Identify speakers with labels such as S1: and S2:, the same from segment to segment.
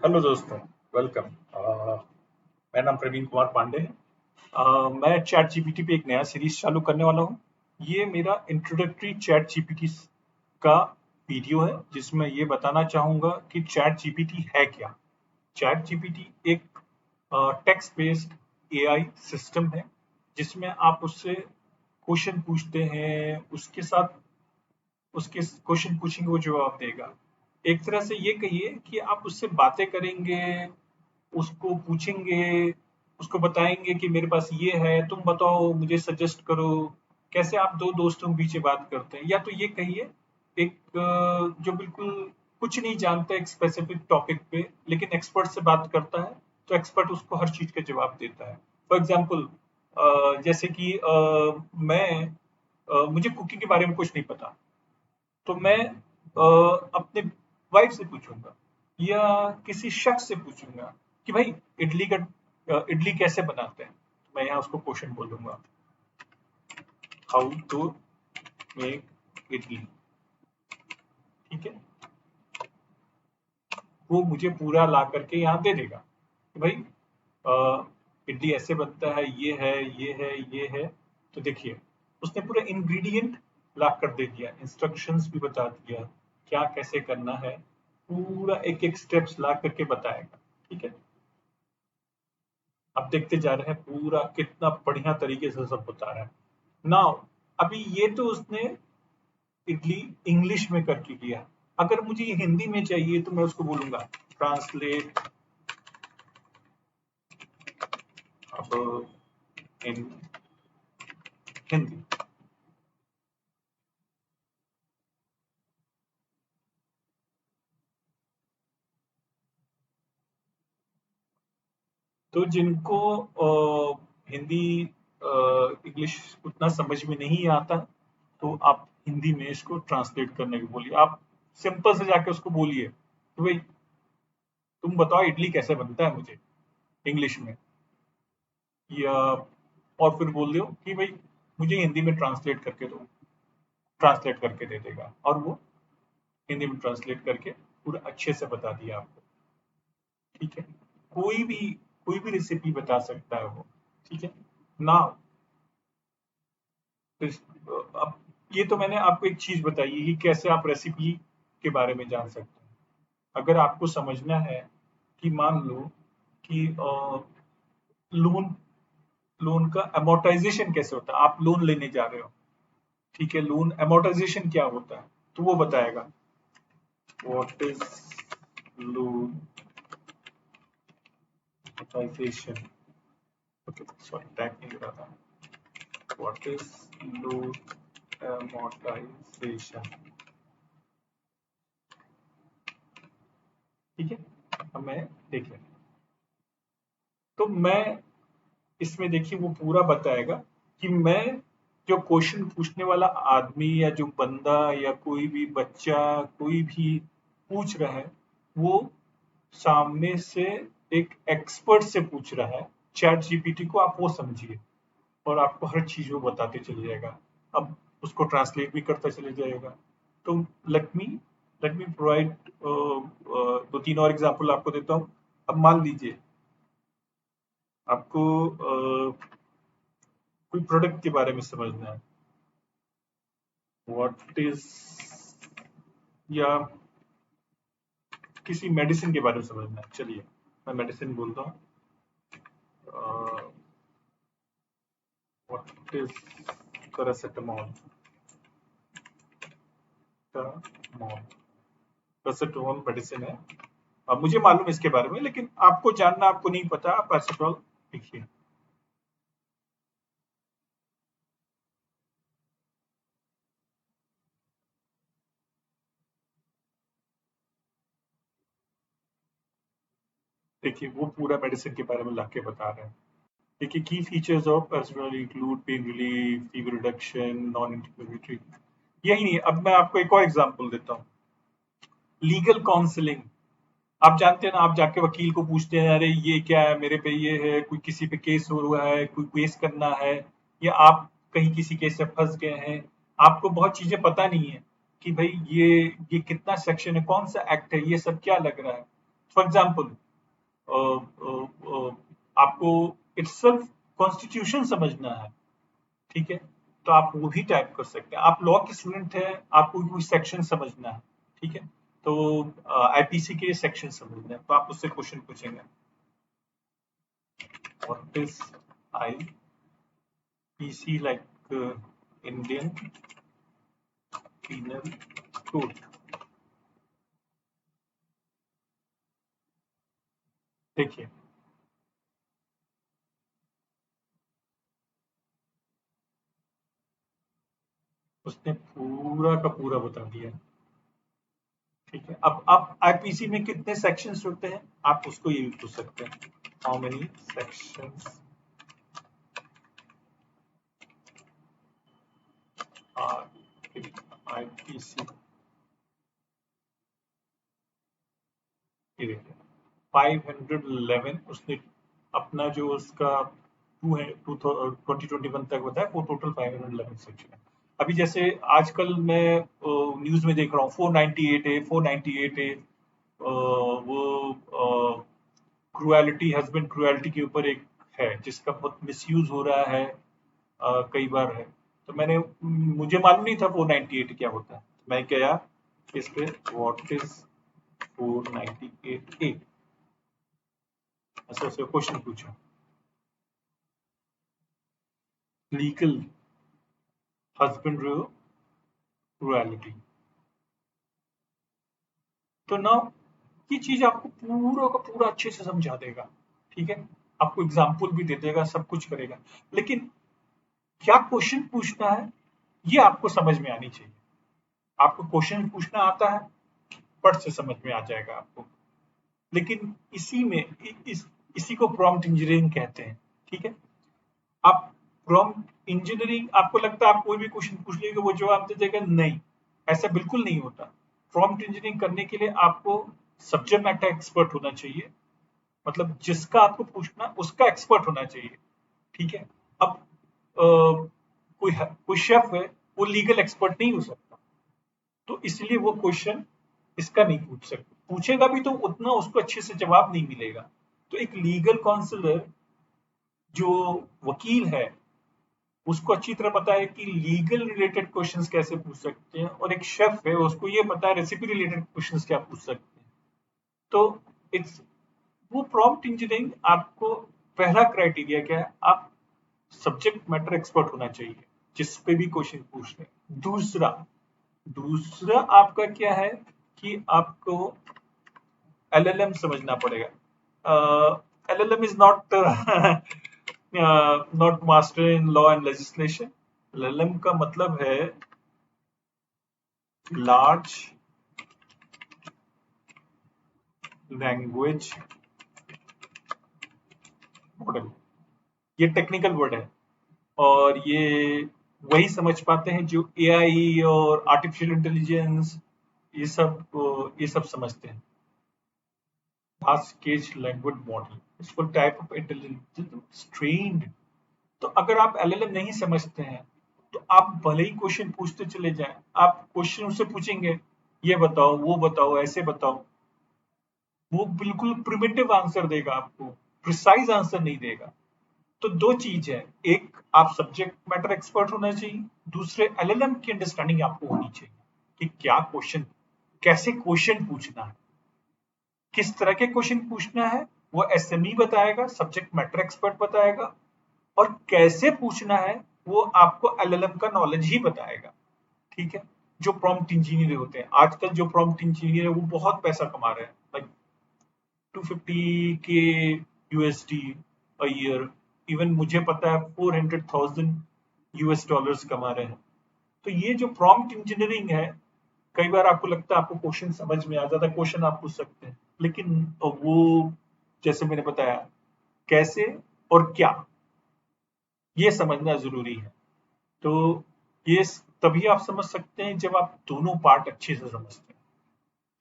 S1: Hello दोस्तों, welcome. मेरा नाम प्रवीण कुमार पांडे है। मैं चैट जीपीटी पे एक नया सीरीज चालू करने वाला हूँ। ये मेरा इंट्रोडक्टरी चैट जीपीटी का वीडियो है, जिसमें ये बताना चाहूँगा कि चैट जीपीटी है क्या। चैट जीपीटी एक टेक्स्ट बेस्ड एआई सिस्टम है, जिसमें आप उससे क्वेश्चन पूछते हैं, उसके साथ उसके क्वेश्चन पूछेंगे, वो जवाब देगा। एक तरह से ये कहिए कि आप उससे बातें करेंगे, उसको पूछेंगे, उसको बताएंगे कि मेरे पास ये है, तुम बताओ, मुझे सजेस्ट करो। कैसे आप दो दोस्तों के बीच में बात करते हैं, या तो ये कहिए एक जो बिल्कुल कुछ नहीं जानता एक स्पेसिफिक टॉपिक पे, लेकिन एक्सपर्ट से बात करता है, तो एक्सपर्ट उसको हर चीज का जवाब देता है। फॉर एग्जाम्पल, जैसे कि मुझे कुकिंग के बारे में कुछ नहीं पता, तो मैं अपने वाइफ से पूछूंगा या किसी शख्स से पूछूंगा कि भाई इडली कैसे बनाते हैं। मैं यहाँ उसको क्वेश्चन बोलूंगा, हाउ टू मेक इडली। ठीक है, वो मुझे पूरा ला करके यहाँ दे देगा कि भाई इडली ऐसे बनता है, ये है, ये है, ये है। तो देखिए, उसने पूरा इंग्रेडिएंट ला कर दे दिया, इंस्ट्रक्शंस भी बता दिया, क्या कैसे करना है, पूरा एक एक स्टेप्स ला करके बताएगा। ठीक है, अब देखते जा रहे हैं पूरा कितना बढ़िया तरीके से सब बता रहा है। नाउ, अभी ये तो उसने इडली इंग्लिश में करके दिया। अगर मुझे ये हिंदी में चाहिए तो मैं उसको बोलूंगा ट्रांसलेट अब इन हिंदी। तो जिनको हिंदी इंग्लिश उतना समझ में नहीं आता, तो आप हिंदी में इसको ट्रांसलेट करने की बोलिए। आप सिंपल से जाके उसको बोलिए कि भाई तुम बताओ इडली कैसे बनता है मुझे, इंग्लिश में। या और फिर बोल दो कि भाई मुझे हिंदी में ट्रांसलेट करके दो, ट्रांसलेट करके दे देगा, और वो हिंदी में ट्रांसलेट करके पूरा अच्छे से बता दिया आपको। ठीक है, कोई भी कोई भी रेसिपी बता सकता है वो। ठीक है ना। अब ये तो मैंने आपको एक चीज बताई है कि कैसे आप रेसिपी के बारे में जान सकते हैं। अगर आपको समझना है कि मान लो कि लोन लोन का अमोर्टाइजेशन कैसे होता है, आप लोन लेने जा रहे हो। ठीक है, लोन अमोर्टाइजेशन क्या होता है, तो वो बताएगा। What is loan amortisation. Okay, sorry, type नहीं कर रहा था। What is loan amortisation. ठीक है, अब मैं देख लें, तो मैं इसमें देखिए वो पूरा बताएगा कि मैं जो क्वेश्चन पूछने वाला आदमी या जो बंदा या कोई भी बच्चा, कोई भी पूछ रहा है, वो सामने से एक एक्सपर्ट से पूछ रहा है। चैट जीपीटी को आप वो समझिए, और आपको हर चीज वो बताते चले जाएगा। अब उसको ट्रांसलेट भी करता चले जाएगा। तो let me let me provide दो तीन और एग्जांपल आपको देता हूँ। अब मान लीजिए आपको कोई प्रोडक्ट के बारे में समझना है, व्हाट इज, या किसी मेडिसिन के बारे में समझना है। चलिए, मैं मेडिसिन बोलता हूँ। What is paracetamol. Paracetamol paracetamol medicine है। अब मुझे मालूम है इसके बारे में, लेकिन आपको जानना, आपको नहीं पता, पैरासिटामोल लिखिए। देखिए, वो पूरा मेडिसिन के बारे में लाके बता रहे हैं। देखिए, की features of paracetamol include pain relief, fever reduction, non inflammatory. यही नहीं, अब मैं आपको एक और एग्जांपल देता हूँ। लीगल काउंसलिंग, आप जानते हैं ना, आप जाके वकील को पूछते हैं, अरे ये क्या है, मेरे पे ये है, कोई किसी पे केस हो रहा है, कोई केस करना है, या आप कहीं किसी केस से फंस गए हैं, आपको बहुत चीजें पता नहीं है कि भाई ये कितना सेक्शन है, कौन सा एक्ट है, ये सब क्या लग रहा है। फॉर एग्जाम्पल आपको इटसेल्फ कॉन्स्टिट्यूशन समझना है, ठीक है, तो आप वो भी टाइप कर सकते हैं। आप लॉ के स्टूडेंट हैं, आपको कोई सेक्शन समझना है, ठीक है, तो आईपीसी के सेक्शन समझना है, तो आप उससे क्वेश्चन पूछेंगे, what is IPC, like Indian penal code. देखिए, उसने पूरा का पूरा बता दिया, ठीक है। अब आप आईपीसी में कितने सेक्शंस होते हैं, आप उसको ये भी पूछ सकते हैं, how many sections are in IPC. ये देखिए 511, उसने अपना जो उसका 2021 तक बताया, वो टोटल 511 सेक्शन है। अभी जैसे आजकल मैं न्यूज में देख रहा हूँ 498 है, 498 है, वो क्रुएलिटी, हस्बैंड क्रुएलिटी के ऊपर एक है जिसका बहुत मिसयूज हो रहा है, कई बार है। तो मुझे मालूम नहीं था 498 क्या होता है, तो मैं गया इस पे, व्हाट इज 498 ए, ऐसे ऐसे क्वेश्चन पूछा, लीगल हस्बैंड क्रुएलिटी। तो ना ये चीज आपको पूरा का पूरा अच्छे से समझा देगा, ठीक है, आपको एग्जाम्पल भी दे देगा, सब कुछ करेगा, लेकिन क्या क्वेश्चन पूछना है ये आपको समझ में आनी चाहिए। आपको क्वेश्चन पूछना आता है, पढ़ से समझ में आ जाएगा आपको, लेकिन इसी में इसी को प्रॉम्प्ट इंजीनियरिंग कहते हैं, ठीक है। आप प्रॉम्प्ट इंजीनियरिंग, आपको लगता है आप कोई भी क्वेश्चन पूछ लेंगे वो जवाब दे देगा, नहीं, ऐसा बिल्कुल नहीं होता। प्रॉम्प्ट इंजीनियरिंग करने के लिए आपको सब्जेक्ट मैटर एक्सपर्ट होना चाहिए, मतलब जिसका आपको पूछना उसका एक्सपर्ट होना चाहिए, ठीक है। अब कोई शेफ है, वो लीगल एक्सपर्ट नहीं हो सकता, तो इसलिए वो क्वेश्चन इसका नहीं पूछ सकते, पूछेगा भी तो उतना उसको अच्छे से जवाब नहीं मिलेगा। तो एक लीगल काउंसलर जो वकील है, उसको अच्छी तरह पता है कि लीगल रिलेटेड क्वेश्चंस कैसे पूछ सकते हैं, और एक शेफ है उसको ये पता है रेसिपी रिलेटेड क्वेश्चंस क्या पूछ सकते हैं। तो इट्स वो प्रॉम्प्ट इंजीनियरिंग, आपको पहला क्राइटेरिया क्या है, आप सब्जेक्ट मैटर एक्सपर्ट होना चाहिए जिस पे भी क्वेश्चन पूछ रहे हैं। दूसरा दूसरा आपका क्या है कि आपको एलएलएम समझना पड़ेगा। LLM is not not master in law and legislation. LLM का मतलब है लार्ज लैंग्वेज मॉडल, ये टेक्निकल वर्ड है, और ये वही समझ पाते हैं जो एआई और आर्टिफिशियल इंटेलिजेंस, ये सब समझते हैं। लार्ज स्केल लैंग्वेज मॉडल, इसको टाइप ऑफ इंटेलिजेंस ट्रेन्ड। तो अगर आप एलएलएम नहीं समझते हैं, तो आप भले ही क्वेश्चन पूछते चले जाएं, आप क्वेश्चन उससे पूछेंगे, ये बताओ, वो बताओ, ऐसे बताओ, वो बिल्कुल प्रिमिटिव आंसर देगा, आपको प्रिसाइज आंसर नहीं देगा। तो दो चीज है, एक आप सब्जेक्ट मैटर एक्सपर्ट होना चाहिए, दूसरे एलएलएम की अंडरस्टैंडिंग आपको होनी चाहिए कि क्या क्वेश्चन, कैसे क्वेश्चन पूछना है, किस तरह के क्वेश्चन पूछना है, वो एसएमई बताएगा, सब्जेक्ट मैटर एक्सपर्ट बताएगा, और कैसे पूछना है वो आपको एलएलएम का नॉलेज ही बताएगा, ठीक है। जो प्रॉम्प्ट इंजीनियर होते हैं, आजकल जो प्रॉम्प्ट इंजीनियर है वो बहुत पैसा कमा रहे हैं, like 250K USD a year, even मुझे पता है 400,000 यूएस डॉलर्स कमा रहे हैं। तो ये जो प्रॉम्प्ट इंजीनियरिंग है, कई बार आपको लगता है आपको क्वेश्चन समझ में आ जाता है, क्वेश्चन आप पूछ सकते हैं, लेकिन वो जैसे मैंने बताया कैसे और क्या, ये समझना जरूरी है। तो ये तभी आप समझ सकते हैं जब आप दोनों पार्ट अच्छे से समझते हैं,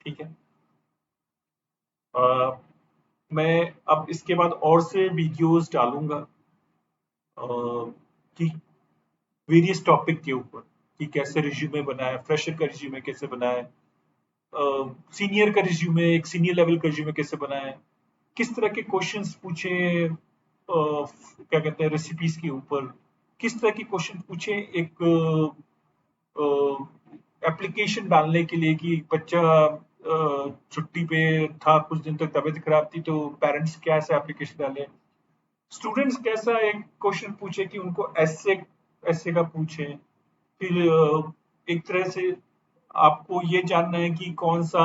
S1: ठीक है। अ, मैं अब इसके बाद और से वीडियोस डालूंगा, अ, कि वेरियस टॉपिक के ऊपर, कि कैसे रिज्यूमे बनाए, फ्रेशर का रिज्यूमे कैसे बनाए, सीनियर का रिज्यूमे, एक सीनियर लेवल का रिज्यूमे कैसे बनाएं, किस तरह के क्वेश्चंस पूछे, क्या कहते हैं, रेसिपीज के ऊपर, किस तरह के क्वेश्चन पूछे एक एप्लीकेशन डालने के लिए कि बच्चा छुट्टी पे था, कुछ दिन तक तबीयत खराब थी, तो पेरेंट्स क्या ऐसा एप्लीकेशन डाले, स्टूडेंट्स कैसा एक क्वेश्चन पूछे कि उनको ऐसे ऐसे का पूछे, फिर एक तरह से आपको ये जानना है कि कौन सा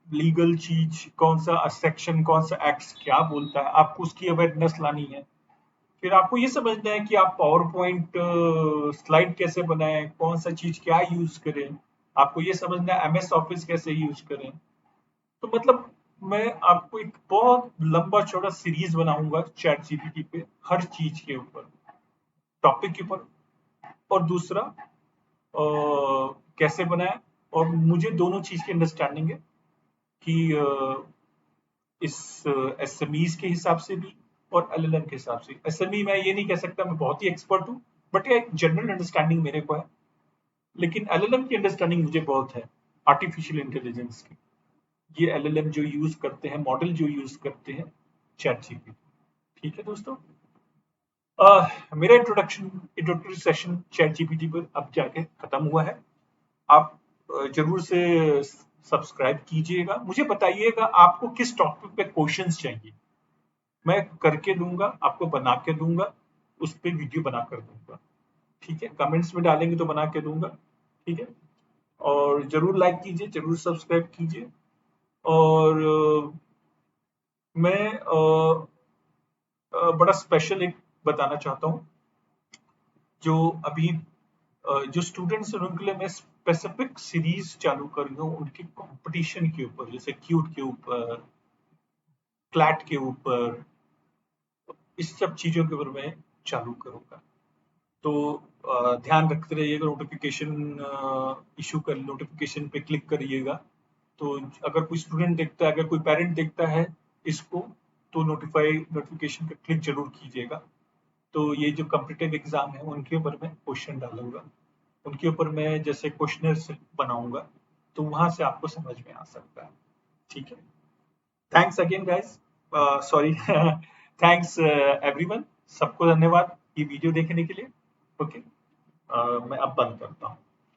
S1: लीगल चीज, कौन सा सेक्शन, कौन सा एक्ट क्या बोलता है, आपको उसकी अवेयरनेस लानी है। फिर आपको ये समझना है कि आप पावर पॉइंट स्लाइड कैसे बनाएं, कौन सा चीज क्या यूज करें, आपको ये समझना है एमएस ऑफिस कैसे यूज करें। तो मतलब मैं आपको एक बहुत लंबा चौड़ा सीरीज बनाऊंगा चैट जीपीटी पे, हर चीज के ऊपर, टॉपिक के ऊपर। और दूसरा कैसे बनाए, और मुझे दोनों चीज की अंडरस्टैंडिंग है कि इस एसएमईज के हिसाब से भी और एलएलएम के हिसाब से। एसएमई मैं ये नहीं कह सकता मैं बहुत ही एक्सपर्ट हूँ, बट ये एक जनरल अंडरस्टैंडिंग मेरे को है। लेकिन एलएलएम की अंडरस्टैंडिंग मुझे बहुत है, आर्टिफिशियल इंटेलिजेंस की। ये एलएलएम जो यूज करते हैं, मॉडल जो यूज करते हैं चैट जीपीटी। ठीक है दोस्तों, मेरा इंट्रोडक्टरी सेशन चैट जीपीटी पर अब जाके खत्म हुआ है। आप जरूर से सब्सक्राइब कीजिएगा, मुझे बताइएगा आपको किस टॉपिक पे क्वेश्चंस चाहिए, मैं करके दूंगा, आपको बना के दूंगा, उस पे वीडियो बना कर दूंगा। ठीक है, कमेंट्स में डालेंगे तो बना के दूंगा। ठीक है, और जरूर लाइक कीजिए, जरूर सब्सक्राइब कीजिए। और मैं बड़ा स्पेशल एक बताना चाहता हूँ, जो अभी जो स्टूडेंट्स हैं उनके लिए मैं स्पेसिफिक सीरीज चालू कर रही हूँ, उनके कंपटीशन के ऊपर, जैसे क्यूट के ऊपर, क्लैट के ऊपर, इस सब चीजों के ऊपर मैं चालू करूंगा। तो ध्यान रखते रहिएगा, नोटिफिकेशन इशू कर, नोटिफिकेशन पे क्लिक करिएगा। तो अगर कोई स्टूडेंट देखता है, अगर कोई पेरेंट देखता है इसको, तो नोटिफिकेशन पे क्लिक जरूर कीजिएगा। तो ये जो कॉम्पिटिटिव एग्जाम है उनके ऊपर मैं क्वेश्चन डालूंगा, उनके ऊपर मैं जैसे क्वेश्चनर्स बनाऊंगा, तो वहां से आपको समझ में आ सकता है। ठीक है, thanks again guys, sorry, thanks everyone, सबको धन्यवाद ये वीडियो देखने के लिए। ओके, मैं अब बंद करता हूँ।